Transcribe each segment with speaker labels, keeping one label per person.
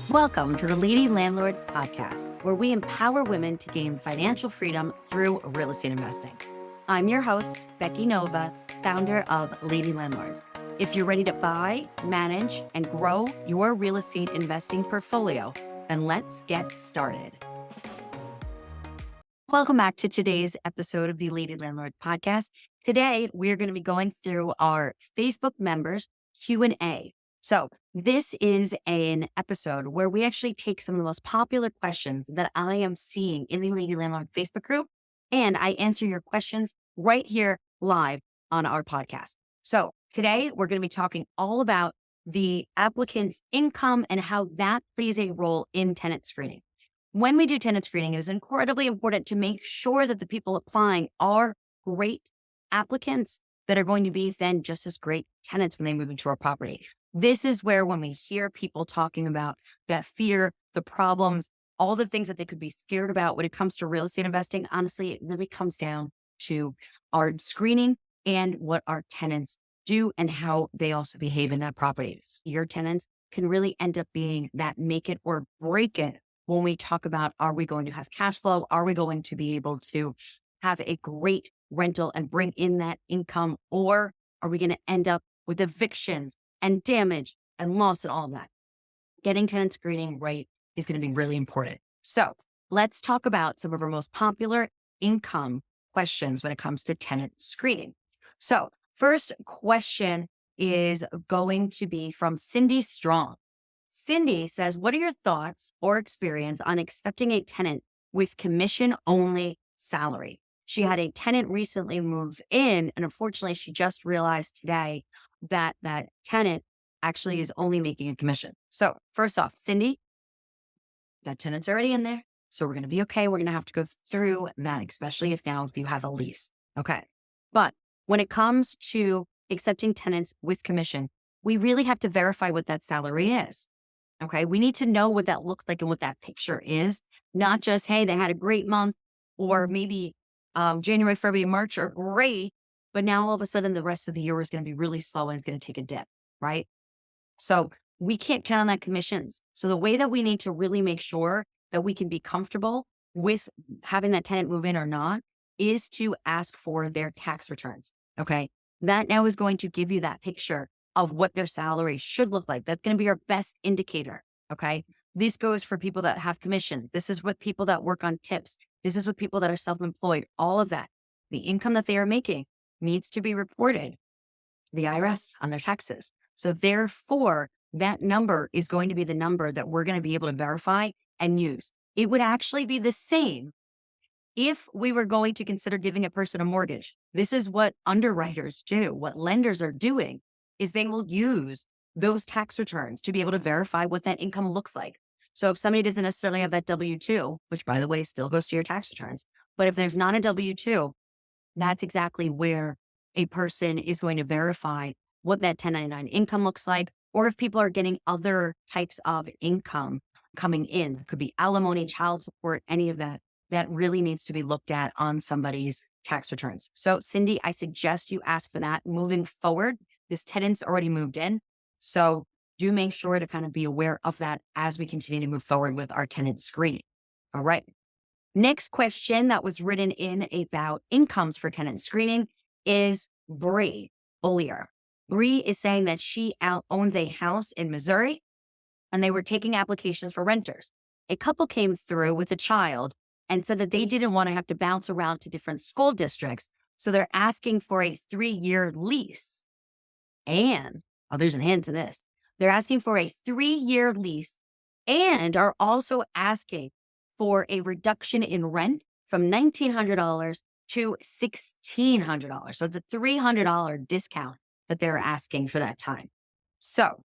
Speaker 1: Welcome to the Lady Landlords podcast, where we empower women to gain financial freedom through real estate investing. I'm your host, Becky Nova, founder of Lady Landlords. If you're ready to buy, manage, and grow your real estate investing portfolio, then let's get started. Welcome back to today's episode of the Lady Landlord podcast. Today, we're going to be going through our Facebook members Q&A. So this is an episode where we actually take some of the most popular questions that I am seeing in the Lady Landlord Facebook group, and I answer your questions right here live on our podcast. So today we're going to be talking all about the applicant's income and how that plays a role in tenant screening. When we do tenant screening, it is incredibly important to make sure that the people applying are great applicants that are going to be then just as great tenants when they move into our property. This is where when we hear people talking about that fear, the problems, all the things that they could be scared about when it comes to real estate investing, honestly, it really comes down to our screening and what our tenants do and how they also behave in that property. Your tenants can really end up being that make it or break it when we talk about, are we going to have cash flow? Are we going to be able to have a great rental and bring in that income? Or are we going to end up with evictions and damage and loss and all of that? Getting tenant screening right is going to be really important. So let's talk about some of our most popular income questions when it comes to tenant screening. So first question is going to be from Cindy Strong. Cindy says, what are your thoughts or experience on accepting a tenant with commission-only salary? She had a tenant recently move in, and unfortunately, she just realized today that that tenant actually is only making a commission. So first off, Cindy, that tenant's already in there, so we're going to be okay. We're going to have to go through that, especially if you have a lease. Okay. But when it comes to accepting tenants with commission, we really have to verify what that salary is. Okay. We need to know what that looks like and what that picture is, not just, hey, they had a great month, or maybe January, February, March are great, but now all of a sudden the rest of the year is going to be really slow and it's going to take a dip, right? So we can't count on that commissions. So the way that we need to really make sure that we can be comfortable with having that tenant move in or not is to ask for their tax returns. Okay. That now is going to give you that picture of what their salary should look like. That's going to be our best indicator. Okay. This goes for people that have commission. This is with people that work on tips. This is with people that are self-employed. All of that. The income that they are making needs to be reported to the IRS on their taxes. So therefore, that number is going to be the number that we're going to be able to verify and use. It would actually be the same if we were going to consider giving a person a mortgage. This is what underwriters do. What lenders are doing is they will use those tax returns to be able to verify what that income looks like. So if somebody doesn't necessarily have that W-2, which by the way, still goes to your tax returns, but if there's not a W-2, that's exactly where a person is going to verify what that 1099 income looks like, or if people are getting other types of income coming in. It could be alimony, child support, any of that. That really needs to be looked at on somebody's tax returns. So Cindy, I suggest you ask for that moving forward. This tenant's already moved in. So do make sure to kind of be aware of that as we continue to move forward with our tenant screening. All right. Next question that was written in about incomes for tenant screening is Bree Bollier. Bree is saying that she owns a house in Missouri and they were taking applications for renters. A couple came through with a child and said that they didn't want to have to bounce around to different school districts. So they're asking for a 3-year lease. And, there's an hint to this. They're asking for a 3-year lease and are also asking for a reduction in rent from $1,900 to $1,600. So it's a $300 discount that they're asking for that time. So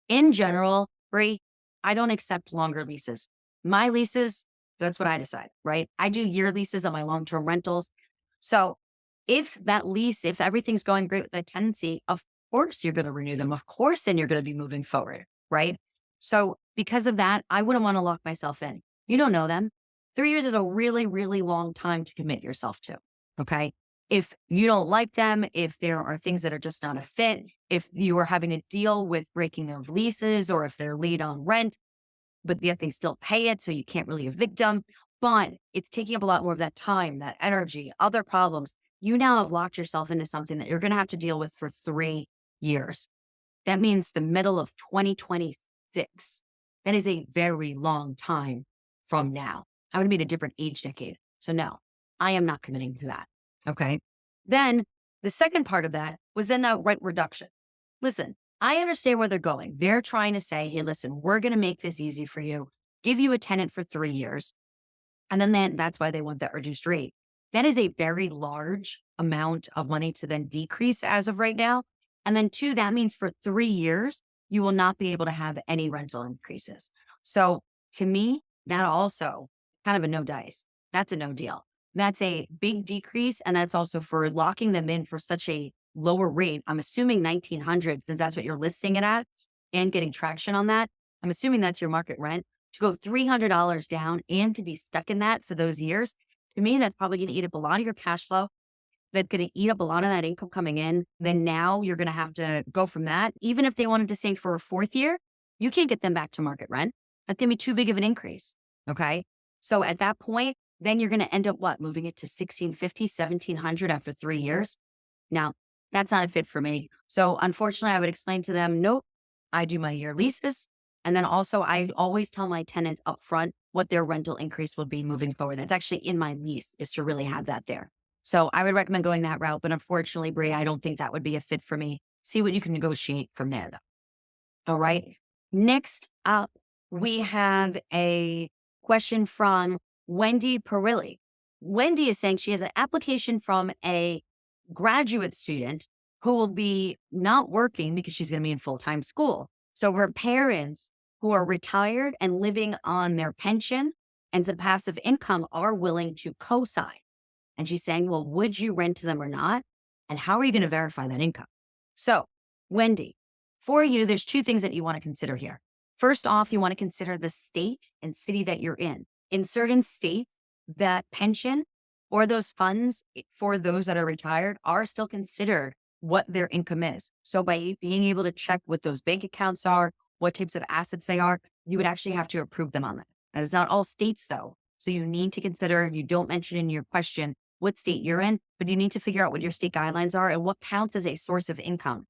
Speaker 1: in general, Bree, I don't accept longer leases. My leases, that's what I decide, right? I do year leases on my long-term rentals. So if that lease, if everything's going great with the tenancy, of course you're going to renew them. Of course, then you're going to be moving forward, right? So because of that, I wouldn't want to lock myself in. You don't know them. 3 years is a really, really long time to commit yourself to, okay? If you don't like them, if there are things that are just not a fit, if you are having to deal with breaking of leases or if they're late on rent, but yet they still pay it, so you can't really evict them. But it's taking up a lot more of that time, that energy, other problems. You now have locked yourself into something that you're going to have to deal with for 3 years. That means the middle of 2026. That is a very long time from now. I would be in a different age decade. So no, I am not committing to that. Okay. Then the second part of that was then that rent reduction. Listen, I understand where they're going. They're trying to say, hey, listen, we're going to make this easy for you, give you a tenant for 3 years. And then that's why they want that reduced rate. That is a very large amount of money to then decrease as of right now. And then two, that means for 3 years, you will not be able to have any rental increases. So to me, that also kind of a no dice. That's a no deal. That's a big decrease. And that's also for locking them in for such a lower rate. I'm assuming 1900, since that's what you're listing it at and getting traction on that. I'm assuming that's your market rent to go $300 down and to be stuck in that for those years. To me, that's probably going to eat up a lot of your cash flow. That's going to eat up a lot of that income coming in. Then now you're going to have to go from that. Even if they wanted to stay for a fourth year, you can't get them back to market rent. That's going to be too big of an increase. Okay. So at that point, then you're going to end up what? Moving it to 1650, 1700 after 3 years. Now, that's not a fit for me. So unfortunately, I would explain to them, nope, I do my year leases. And then also I always tell my tenants up front what their rental increase will be moving forward. That's actually in my lease, is to really have that there. So I would recommend going that route. But unfortunately, Brie, I don't think that would be a fit for me. See what you can negotiate from there, though. All right. Next up, we have a question from Wendy Perilli. Wendy is saying she has an application from a graduate student who will be not working because she's going to be in full-time school. So her parents who are retired and living on their pension and some passive income are willing to co-sign. And she's saying, well, would you rent to them or not? And how are you going to verify that income? So, Wendy, for you, there's two things that you want to consider here. First off, you want to consider the state and city that you're in. In certain states, that pension or those funds for those that are retired are still considered what their income is. So by being able to check what those bank accounts are, what types of assets they are, you would actually have to approve them on that. And it's not all states though. So you need to consider, you don't mention in your question what state you're in, but you need to figure out what your state guidelines are and what counts as a source of income.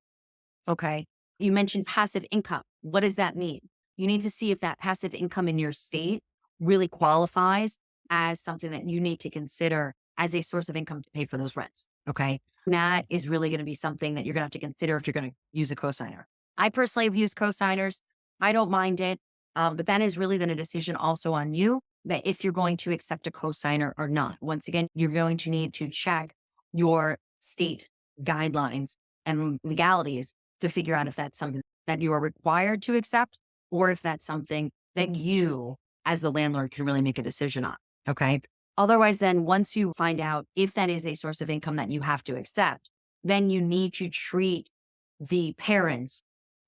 Speaker 1: Okay. You mentioned passive income. What does that mean? You need to see if that passive income in your state really qualifies as something that you need to consider as a source of income to pay for those rents. Okay. That is really going to be something that you're going to have to consider if you're going to use a cosigner. I personally have used cosigners. I don't mind it. But that is really then a decision also on you that if you're going to accept a cosigner or not. Once again, you're going to need to check your state guidelines and legalities to figure out if that's something that you are required to accept or if that's something that you as the landlord can really make a decision on. Okay. Otherwise, then once you find out if that is a source of income that you have to accept, then you need to treat the parents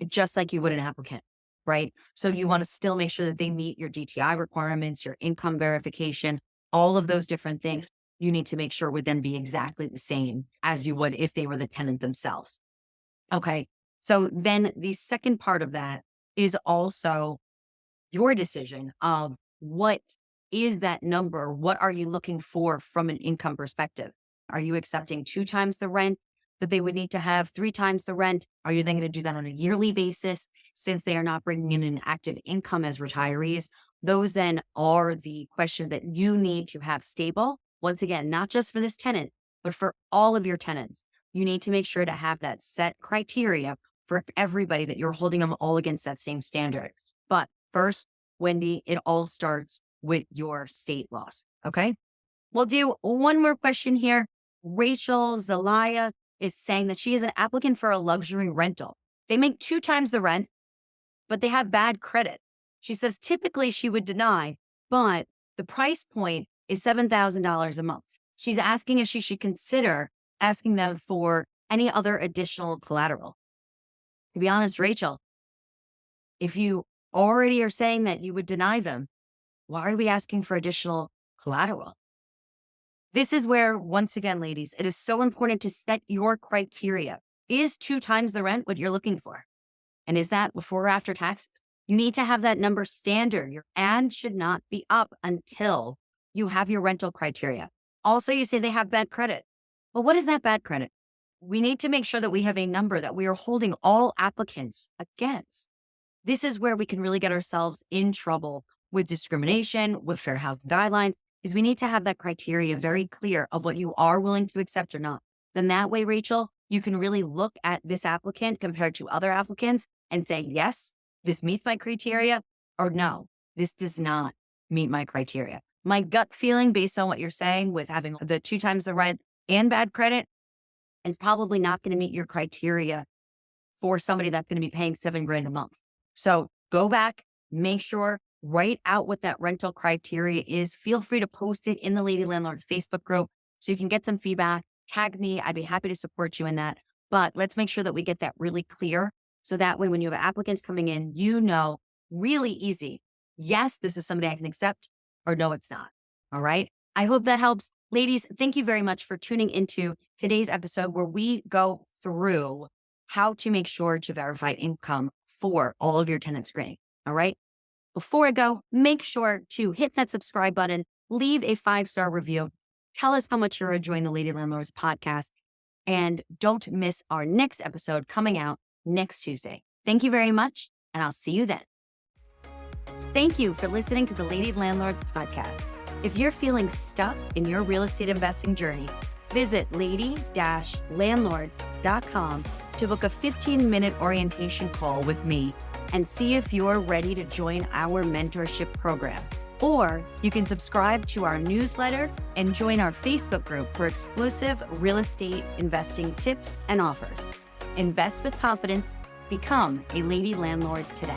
Speaker 1: just like you would an applicant, right? So you want to still make sure that they meet your DTI requirements, your income verification, all of those different things. You need to make sure would then be exactly the same as you would if they were the tenant themselves. Okay. So then the second part of that is also your decision of what is that number? What are you looking for from an income perspective? Are you accepting 2 times the rent that they would need to have, 3 times the rent? Are you then going to do that on a yearly basis since they are not bringing in an active income as retirees? Those then are the question that you need to have stable. Once again, not just for this tenant, but for all of your tenants. You need to make sure to have that set criteria for everybody that you're holding them all against that same standard. But first, Wendy, it all starts with your state laws. Okay. We'll do one more question here. Rachel Zelaya is saying that she is an applicant for a luxury rental. They make 2 times the rent, but they have bad credit. She says typically she would deny, but the price point is $7,000 a month. She's asking if she should consider asking them for any other additional collateral. To be honest, Rachel, if you already are saying that you would deny them, why are we asking for additional collateral? This is where, once again, ladies, it is so important to set your criteria. Is 2 times the rent what you're looking for? And is that before or after taxes? You need to have that number standard. Your ad should not be up until you have your rental criteria. Also, you say they have bad credit. Well, what is that bad credit? We need to make sure that we have a number that we are holding all applicants against. This is where we can really get ourselves in trouble with discrimination, with fair housing guidelines, is we need to have that criteria very clear of what you are willing to accept or not. Then that way, Rachel, you can really look at this applicant compared to other applicants and say, yes, this meets my criteria, or no, this does not meet my criteria. My gut feeling based on what you're saying with having the 2 times the rent and bad credit is probably not going to meet your criteria for somebody that's going to be paying $7,000 a month. So go back, make sure, write out what that rental criteria is. Feel free to post it in the Lady Landlords Facebook group so you can get some feedback. Tag me. I'd be happy to support you in that. But let's make sure that we get that really clear. So that way, when you have applicants coming in, you know, really easy. Yes, this is somebody I can accept, or no, it's not. All right. I hope that helps. Ladies, thank you very much for tuning into today's episode where we go through how to make sure to verify income for all of your tenant screening. All right. Before I go, make sure to hit that subscribe button, leave a 5-star review. Tell us how much you're enjoying the Lady Landlords podcast, and don't miss our next episode coming out next Tuesday. Thank you very much, and I'll see you then. Thank you for listening to the Lady Landlords podcast. If you're feeling stuck in your real estate investing journey, visit lady-landlords.com to book a 15-minute orientation call with me and see if you're ready to join our mentorship program. Or you can subscribe to our newsletter and join our Facebook group for exclusive real estate investing tips and offers. Invest with confidence. Become a Lady Landlord today.